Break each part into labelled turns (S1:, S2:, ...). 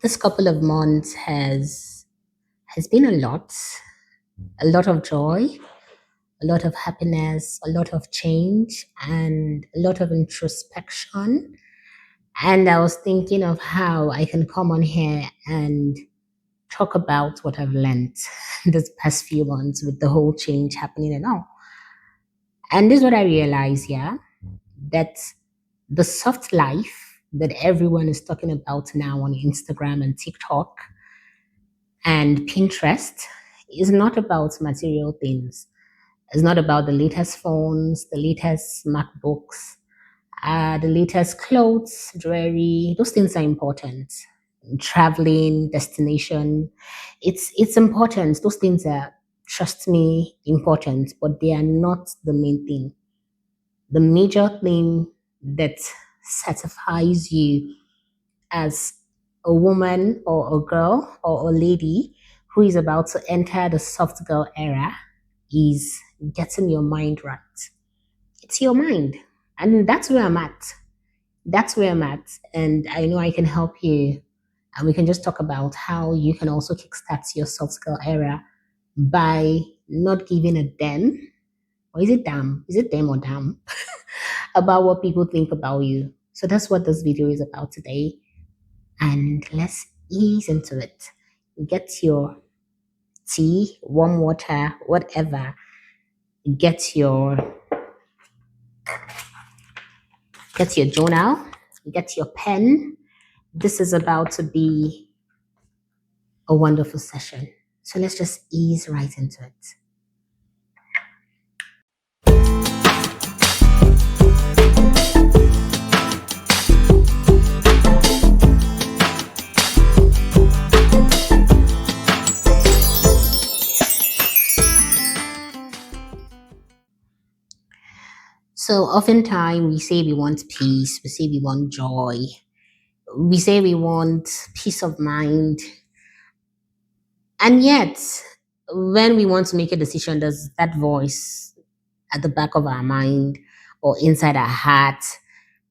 S1: This couple of months has been a lot of joy, a lot of happiness, a lot of change, and a lot of introspection. And I was thinking of how I can come on here and talk about what I've learned this past few months with the whole change happening and all. And this is what I realized, yeah, that the soft life that everyone is talking about now on Instagram and TikTok and Pinterest is not about material things. It's not about the latest phones, the latest MacBooks, the latest clothes, jewelry. Those things are important. Traveling, destination, it's important. Those things are, trust me, important, but they are not the main thing. The major thing that certifies you as a woman or a girl or a lady who is about to enter the soft girl era is getting your mind right. It's your mind. And that's where I'm at. That's where I'm at. And I know I can help you. And we can just talk about how you can also kickstart your soft girl era by not giving a damn. Or is it damn? Is it damn or damn? About what people think about you. So that's what this video is about today. And let's ease into it. Get your tea, warm water, whatever. Get your get your journal, get your pen. This is about to be a wonderful session. So let's just ease right into it. So oftentimes we say we want peace, we say we want joy, we say we want peace of mind. And yet, when we want to make a decision, there's that voice at the back of our mind or inside our heart.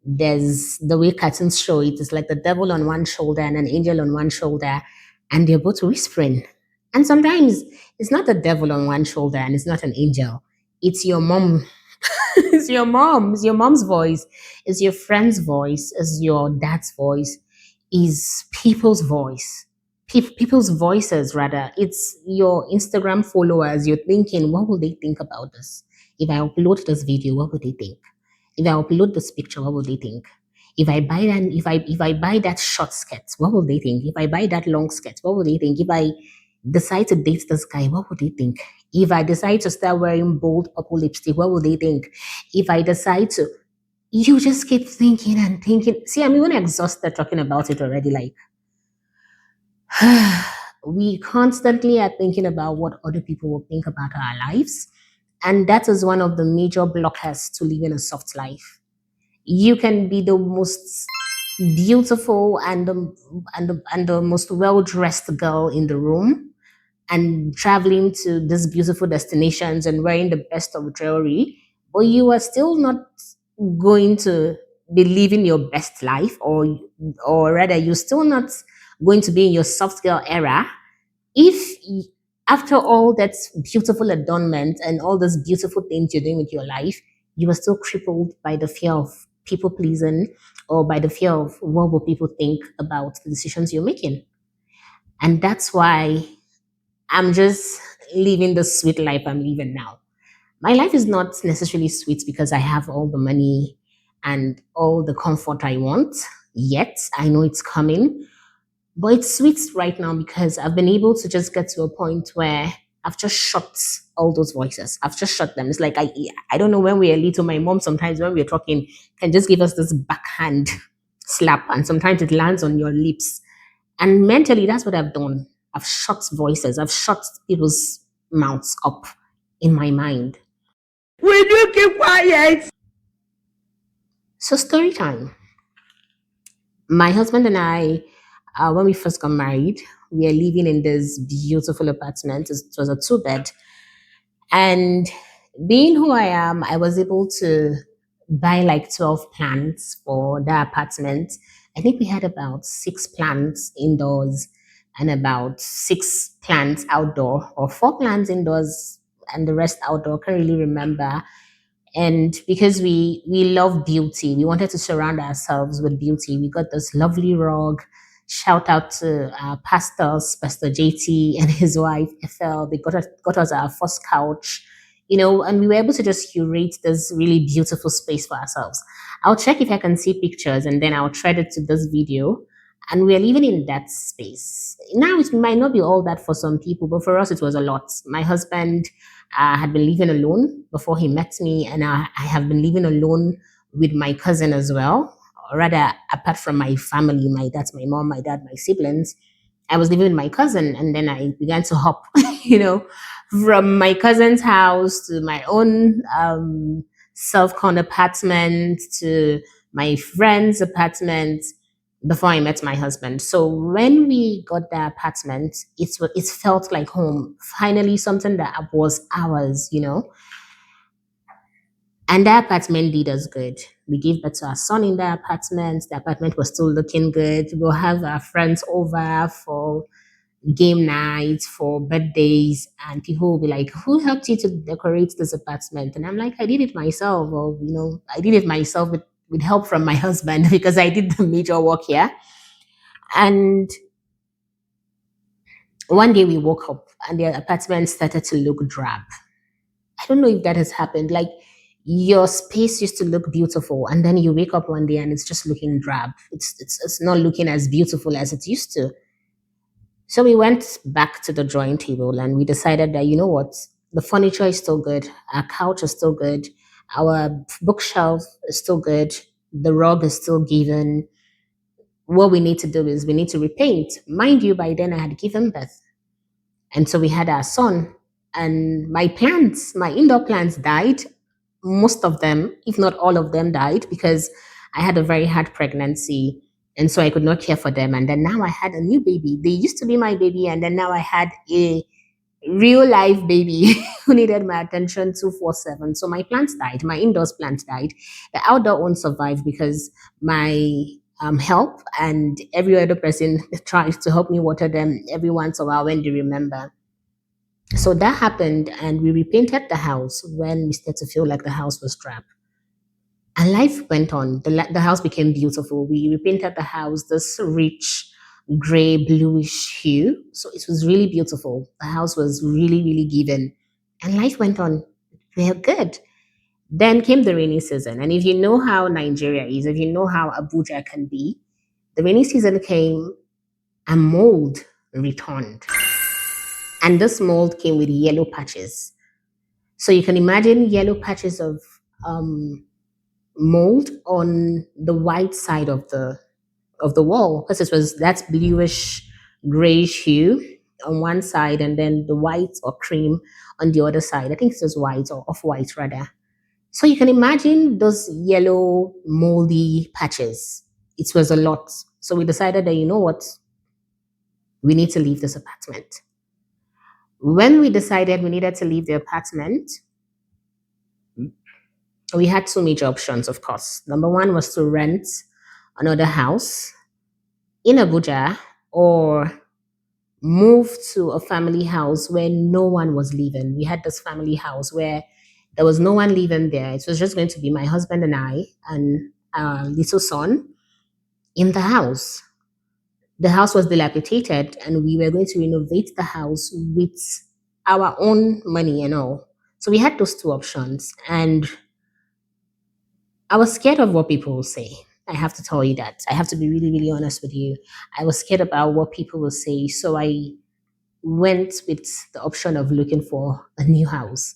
S1: There's the way cartoons show it. It's like the devil on one shoulder and an angel on one shoulder, and they're both whispering. And sometimes it's not the devil on one shoulder and it's not an angel. It's your mom. It's your mom. It's your mom's voice. It's your friend's voice. It's your dad's voice. Is people's voice. People's voices, rather. It's your Instagram followers. You're thinking, what will they think about this? If I upload this video, what would they think? If I upload this picture, what will they think? If I buy that short skirt, what will they think? If I buy that long skirt, what will they think? If I decide to date this guy, what would they think? If I decide to start wearing bold purple lipstick, what will they think? If I decide to, you just keep thinking and thinking. See, I'm even exhausted talking about it already. Like, we constantly are thinking about what other people will think about our lives. And that is one of the major blockers to living a soft life. You can be the most beautiful and the most well dressed girl in the room and traveling to these beautiful destinations and wearing the best of jewelry, but you are still not going to be living your best life, or rather, you're still not going to be in your soft girl era if after all that beautiful adornment and all those beautiful things you're doing with your life, you are still crippled by the fear of people pleasing or by the fear of what will people think about the decisions you're making. And that's why I'm just living the sweet life I'm living now. My life is not necessarily sweet because I have all the money and all the comfort I want yet. I know it's coming, but it's sweet right now because I've been able to just get to a point where I've just shut all those voices. I've just shut them. It's like I don't know, when we are little, my mom sometimes when we're talking can just give us this backhand slap, and sometimes it lands on your lips. And mentally, that's what I've done. I've shut voices. I've shut people's mouths up in my mind.
S2: Will you keep quiet?
S1: So story time. My husband and I, when we first got married, we are living in this beautiful apartment. It was a two bed. And being who I am, I was able to buy like 12 plants for the apartment. I think we had about six plants indoors and about six plants outdoor, or four plants indoors and the rest outdoor. Can't really remember. And because we love beauty, we wanted to surround ourselves with beauty. We got this lovely rug. Shout out to our pastors, Pastor JT and his wife Ethel. They got us our first couch, and we were able to just curate this really beautiful space for ourselves. I'll check if I can see pictures and then I'll thread it to this video. And we're living in that space. Now it might not be all that for some people, but for us it was a lot. My husband had been living alone before he met me, and I have been living alone with my cousin as well. Or rather, apart from my family, my dad, my mom, my dad, my siblings, I was living with my cousin, and then I began to hop, you know, from my cousin's house to my own self-con apartment to my friend's apartment before I met my husband. So when we got the apartment, it felt like home. Finally, something that was ours. And the apartment did us good. We gave birth to our son in the apartment. The apartment was still looking good. We'll have our friends over for game nights, for birthdays, and people will be like, "Who helped you to decorate this apartment?" And I'm like, "I did it myself," or I did it myself with help from my husband because I did the major work here. And one day we woke up and the apartment started to look drab. I don't know if that has happened. Like your space used to look beautiful, and then you wake up one day and it's just looking drab. It's not looking as beautiful as it used to. So we went back to the drawing table and we decided that, you know what, the furniture is still good, our couch is still good, our bookshelf is still good, the rug is still given. What we need to do is we need to repaint. Mind you, by then I had given birth. And so we had our son, and my plants, my indoor plants died. Most of them, if not all of them, died because I had a very hard pregnancy. And so I could not care for them. And then now I had a new baby. They used to be my baby. And then now I had a real life baby who needed my attention 247. So my plants died. My indoors plants died. The outdoor one survived because my help and every other person tries to help me water them every once in a while when they remember. So that happened, and we repainted the house when we started to feel like the house was drab. And life went on. The house became beautiful. We repainted the house this rich gray bluish hue. So it was really beautiful. The house was really, really given. And life went on. We were good. Then came the rainy season. And if you know how Nigeria is, if you know how Abuja can be, the rainy season came and mold returned. And this mold came with yellow patches. So you can imagine yellow patches of um, mold on the white side of the wall, because it was that bluish grayish hue on one side and then the white or cream on the other side. I think it was white or off white rather. So you can imagine those yellow moldy patches. It was a lot. So we decided that, you know what, we need to leave this apartment. When we decided we needed to leave the apartment, we had two major options, of course. Number one was to rent another house in Abuja or move to a family house where no one was living. We had this family house where there was no one living there. It was just going to be my husband and I and our little son in the house. The house was dilapidated and we were going to renovate the house with our own money and all. So we had those two options. And I was scared of what people will say. I have to tell you that. I have to be really, really honest with you. I was scared about what people will say. So I went with the option of looking for a new house.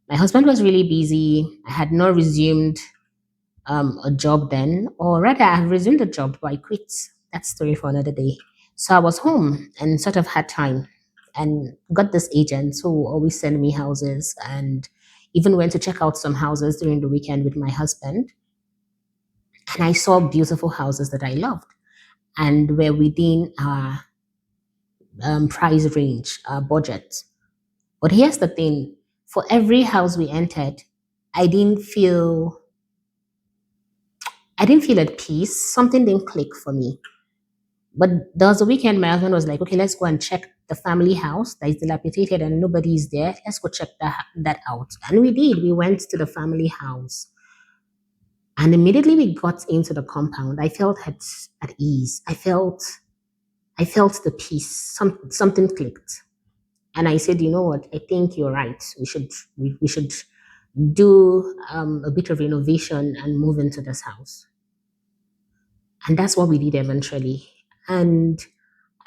S1: My husband was really busy. I had not resumed a job then, or rather, I have resumed a job, but I quit. That story for another day. So I was home and sort of had time and got this agent who always send me houses and even went to check out some houses during the weekend with my husband. And I saw beautiful houses that I loved and were within our price range, our budget. But here's the thing, for every house we entered, I didn't feel I didn't feel at peace. Something didn't click for me. But there was a weekend, my husband was like, okay, let's go and check the family house that is dilapidated and nobody's there. Let's go check that out. And we did. We went to the family house. And immediately we got into the compound, I felt at ease. I felt the peace. Something clicked. And I said, you know what? I think you're right. We should do a bit of renovation and move into this house. And that's what we did eventually. And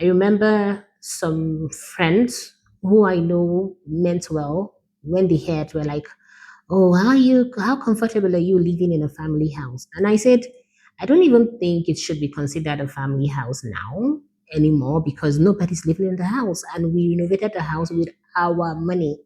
S1: I remember some friends who I know meant well when they heard were like, "Oh, how comfortable are you living in a family house?" And I said, "I don't even think it should be considered a family house now anymore because nobody's living in the house and we renovated the house with our money."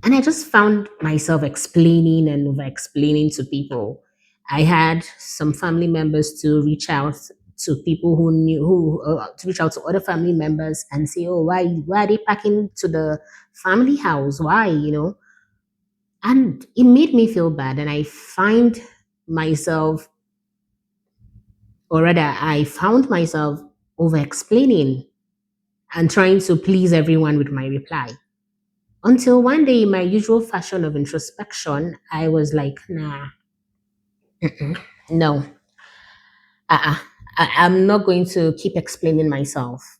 S1: And I just found myself explaining and over explaining to people. I had some family members to reach out to people who knew who to reach out to other family members and say, "Oh, why are they packing to the family house? Why?" And it made me feel bad. And I find myself, or rather, I found myself over explaining and trying to please everyone with my reply. Until one day, in my usual fashion of introspection, I was like, nah, no, uh-uh. I'm not going to keep explaining myself.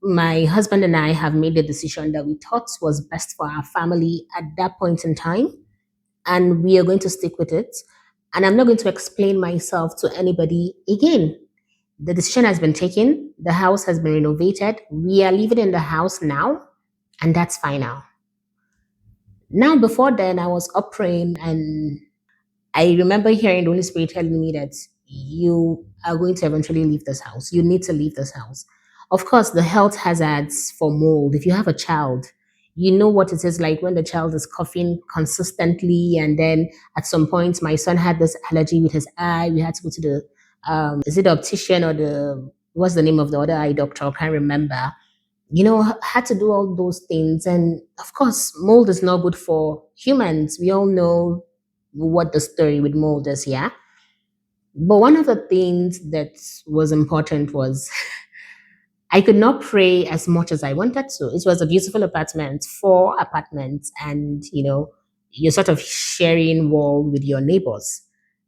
S1: My husband and I have made the decision that we thought was best for our family at that point in time, and we are going to stick with it. And I'm not going to explain myself to anybody again. The decision has been taken, the house has been renovated, we are living in the house now, and that's fine now. Now, before then, I was up praying, and I remember hearing the Holy Spirit telling me that you are going to eventually leave this house. You need to leave this house. Of course, the health hazards for mold. If you have a child, you know what it is like when the child is coughing consistently. And then at some point, my son had this allergy with his eye. We had to go to the, is it the optician or what's the name of the other eye doctor? I can't remember. Had to do all those things. And of course, mold is not good for humans. We all know what the story with mold is, yeah? But one of the things that was important was I could not pray as much as I wanted to. It was a beautiful apartment, four apartments, and you're sort of sharing wall with your neighbors.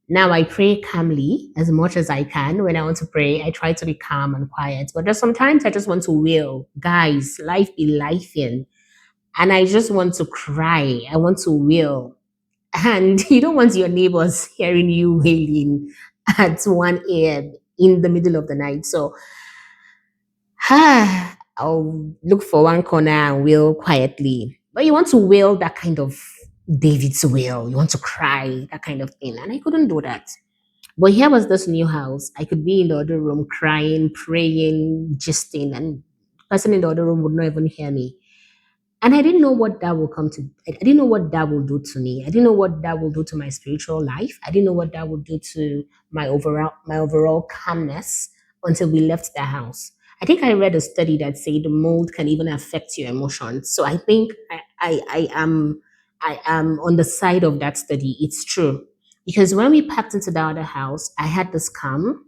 S1: Now I pray calmly as much as I can. When I want to pray, I try to be calm and quiet. But there's sometimes I just want to wail. Guys, life be life in. And I just want to cry. I want to wail. And you don't want your neighbors hearing you wailing at 1 a.m. in the middle of the night. So I'll look for one corner and wail quietly. But you want to wail that kind of David's wail. You want to cry, that kind of thing. And I couldn't do that. But here was this new house. I could be in the other room crying, praying, gisting, and the person in the other room would not even hear me. And I didn't know what that will come to. I didn't know what that will do to me. I didn't know what that will do to my spiritual life. I didn't know what that would do to my overall calmness until we left the house. I think I read a study that said the mold can even affect your emotions. So I think I am on the side of that study. It's true because when we packed into the other house, I had this calm.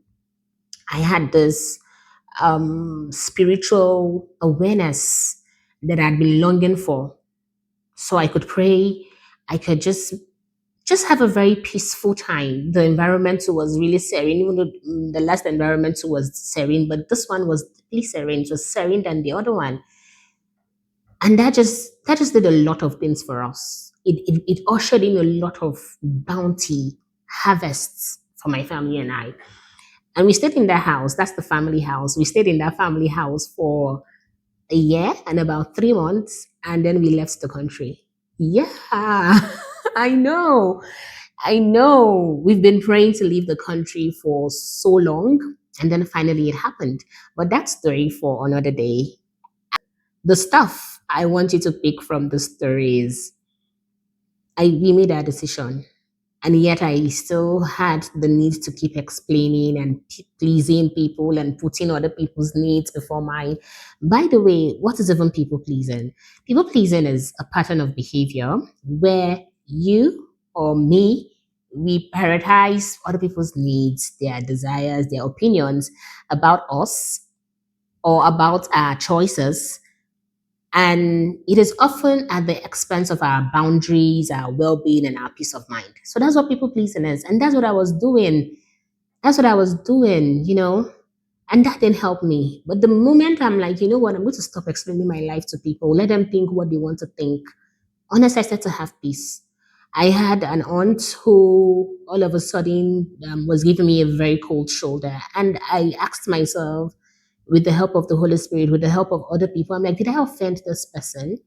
S1: I had this spiritual awareness that I'd been longing for. So I could pray. I could just have a very peaceful time. The environment was really serene, even though the last environment was serene, but this one was deeply serene. It was serene than the other one, and that just did a lot of things for us. It ushered in a lot of bounty harvests for my family and I. And we stayed in that house. That's the family house. We stayed in that family house for a year and about 3 months, and then we left the country. Yeah, I know. I know. We've been praying to leave the country for so long, and then finally it happened. But that story for another day. The stuff I want you to pick from the story is we made our decision, and yet I still had the need to keep explaining and pleasing people and putting other people's needs before mine. By the way, what is even people pleasing? People pleasing is a pattern of behavior where you or me we prioritize other people's needs, their desires, their opinions about us or about our choices. And it is often at the expense of our boundaries, our well being, and our peace of mind. So that's what people pleasing is. And that's what I was doing. That's what I was doing, and that didn't help me. But the moment I'm like, you know what, I'm going to stop explaining my life to people, let them think what they want to think. Honestly, I started to have peace. I had an aunt who all of a sudden was giving me a very cold shoulder. And I asked myself, with the help of the Holy Spirit, with the help of other people, I'm like, did I offend this person?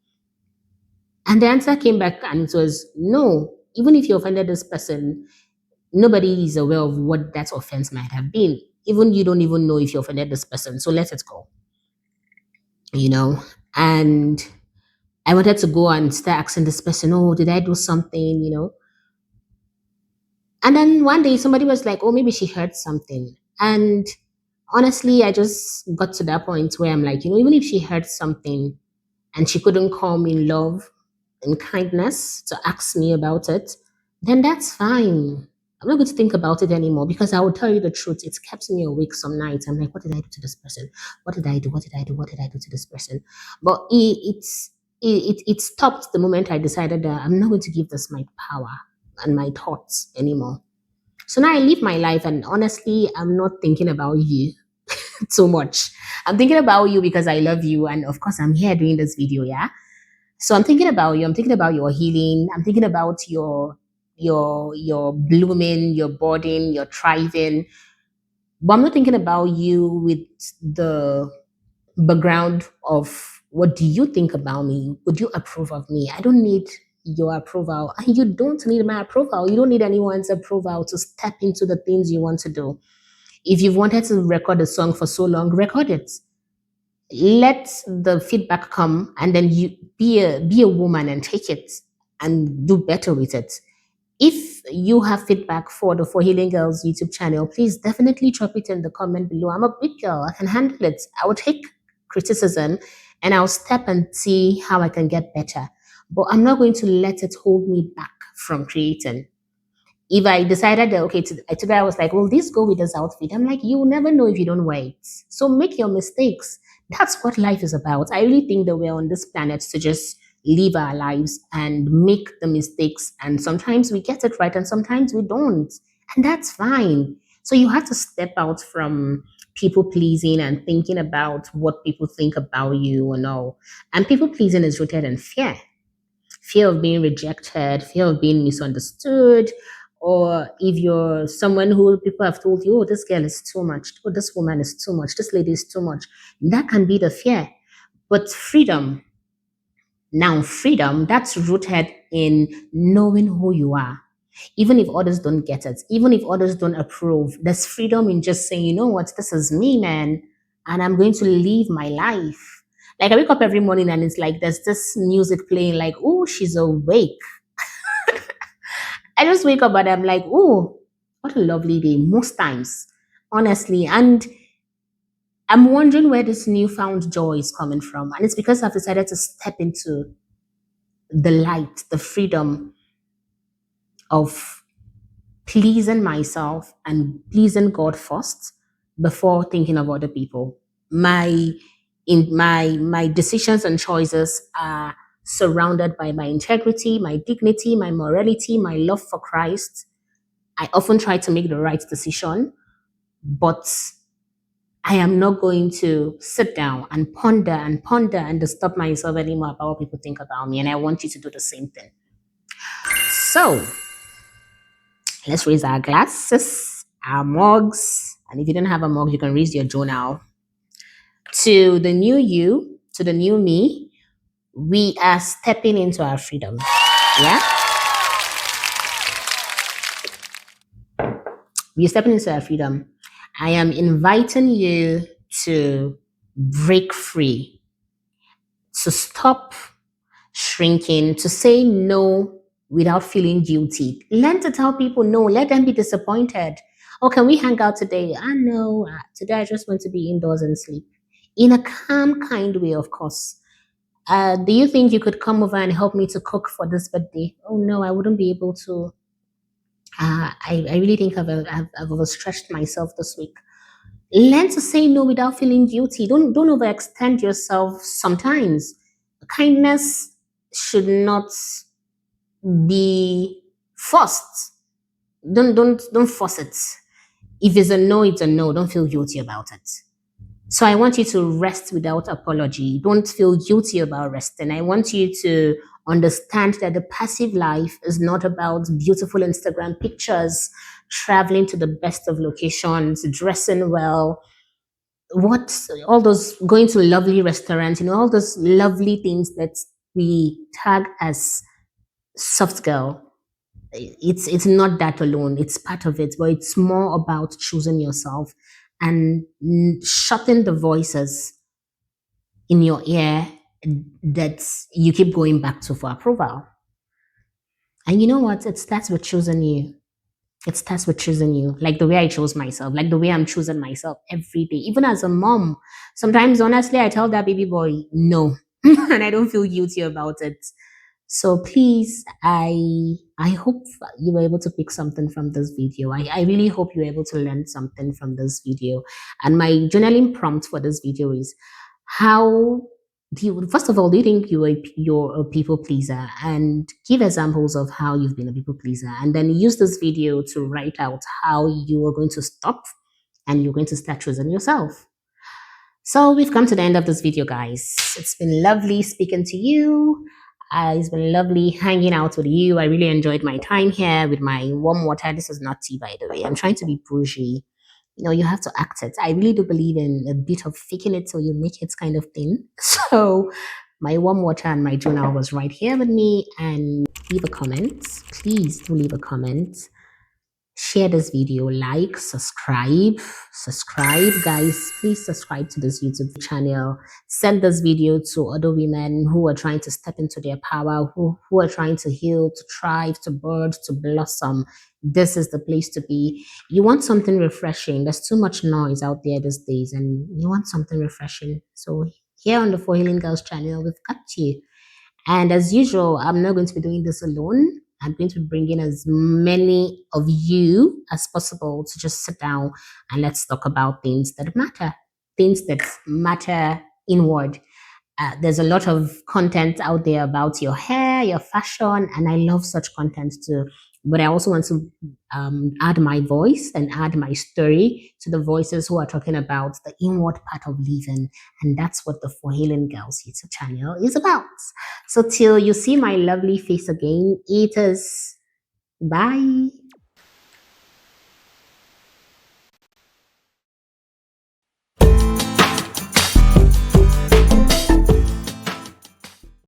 S1: And the answer came back and it was no. Even if you offended this person, nobody is aware of what that offense might have been. Even you don't even know if you offended this person. So let it go, you know? And I wanted to go and start asking this person, oh, did I do something, And then one day somebody was like, oh, maybe she heard something. And honestly, I just got to that point where I'm like, even if she heard something and she couldn't call me love and kindness to ask me about it, then that's fine. I'm not going to think about it anymore because I will tell you the truth. It's kept me awake some nights. I'm like, what did I do to this person? What did I do? What did I do? What did I do to this person? But it stopped the moment I decided that I'm not going to give this my power and my thoughts anymore. So now I live my life, and honestly, I'm not thinking about you so much. I'm thinking about you because I love you, and of course, I'm here doing this video. Yeah, so I'm thinking about you. I'm thinking about your healing. I'm thinking about your blooming, your budding, your thriving. But I'm not thinking about you with the background of what do you think about me? Would you approve of me? I don't need your approval. And you don't need my approval. You don't need anyone's approval to step into the things you want to do. If you've wanted to record a song for so long, record it. Let the feedback come and then you be a woman and take it and do better with it. If you have feedback for the For Healing Girls YouTube channel, please definitely drop it in the comment below. I'm a big girl, I can handle it. I will take criticism and I'll step and see how I can get better, but I'm not going to let it hold me back from creating. If I decided that okay, today I was like, well, this go with this outfit. I'm like, you will never know if you don't wear it. So make your mistakes. That's what life is about. I really think that we're on this planet to just live our lives and make the mistakes. And sometimes we get it right, and sometimes we don't, and that's fine. So you have to step out from people pleasing and thinking about what people think about you and all. And people pleasing is rooted in fear of being rejected, fear of being misunderstood, or if you're someone who people have told you, oh, this girl is too much, oh, this woman is too much, this lady is too much, that can be the fear. But freedom, that's rooted in knowing who you are. Even if others don't get it, even if others don't approve, there's freedom in just saying, you know what, this is me, man, and I'm going to live my life. Like I wake up every morning and it's like there's this music playing, like, oh, she's awake. I just wake up and I'm like, oh, what a lovely day, most times, honestly. And I'm wondering where this newfound joy is coming from. And it's because I've decided to step into the light, the freedom of pleasing myself and pleasing God first before thinking of other people. My my decisions and choices are surrounded by my integrity, my dignity, my morality, my love for Christ. I often try to make the right decision, but I am not going to sit down and ponder and disturb myself anymore about what people think about me. And I want you to do the same thing. So let's raise our glasses, our mugs. And if you don't have a mug, you can raise your journal. To the new you, to the new me, we are stepping into our freedom. Yeah? We're stepping into our freedom. I am inviting you to break free, to stop shrinking, to say no without feeling guilty. Learn to tell people no. Let them be disappointed. Oh, can we hang out today? I know. Today I just want to be indoors and sleep. In a calm, kind way, of course. Do you think you could come over and help me to cook for this birthday? Oh, no, I wouldn't be able to. I really think I've overstretched myself this week. Learn to say no without feeling guilty. Don't overextend yourself sometimes. Kindness should not be forced. Don't force it. If it's a no, it's a no. Don't feel guilty about it. So I want you to rest without apology. Don't feel guilty about resting. I want you to understand that the passive life is not about beautiful Instagram pictures, traveling to the best of locations, dressing well, what all those going to lovely restaurants, all those lovely things that we tag as soft girl. It's not that alone. It's part of it, but it's more about choosing yourself and shutting the voices in your ear that you keep going back to for approval. And you know what? It starts with choosing you. It starts with choosing you, like the way I chose myself, like the way I'm choosing myself every day. Even as a mom, sometimes honestly, I tell that baby boy no, and I don't feel guilty about it. So please, I hope you were able to pick something from this video. I really hope you were able to learn something from this video. And my journaling prompt for this video is how first of all, do you think you're a people pleaser? And give examples of how you've been a people pleaser. And then use this video to write out how you are going to stop and you're going to start choosing yourself. So we've come to the end of this video, guys. It's been lovely speaking to you. It's been lovely hanging out with you. I really enjoyed my time here with my warm water. This is not tea, by the way. I'm trying to be bougie. You have to act it. I really do believe in a bit of faking it till you make it kind of thing. So my warm water and my journal was right here with me. And leave a comment. Please do leave a comment. Share this video, like, subscribe, guys. Please subscribe to this YouTube channel. Send this video to other women who are trying to step into their power, who are trying to heal, to thrive, to bird, to blossom. This is the place to be. You want something refreshing. There's too much noise out there these days, and you want something refreshing. So here on the For Healing Girls channel, we've got you. And as usual, I'm not going to be doing this alone. I'm going to bring in as many of you as possible to just sit down and let's talk about things that matter inward. There's a lot of content out there about your hair, your fashion, and I love such content too. But I also want to add my voice and add my story to the voices who are talking about the inward part of living. And that's what the For Healing Girls YouTube channel is about. So till you see my lovely face again, it is bye.